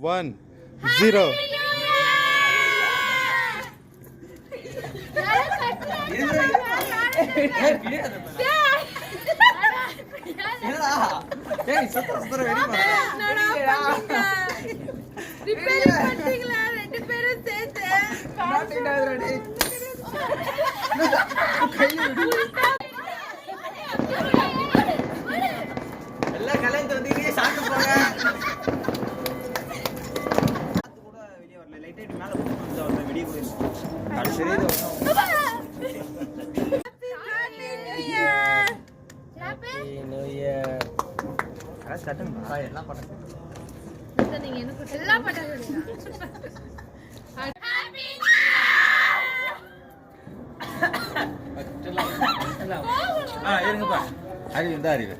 1 0 எல்லாம் கலைந்து வந்து சாப்பிட்டு போங்க. கூட வெளியே வரல, லைட்டா இப்படி மேல போட்டு வந்து வெளியே போயிருக்கோம். சரி எல்லாம் பட்டாங்க. இருங்கப்பா, அறிவு இந்த அறிவு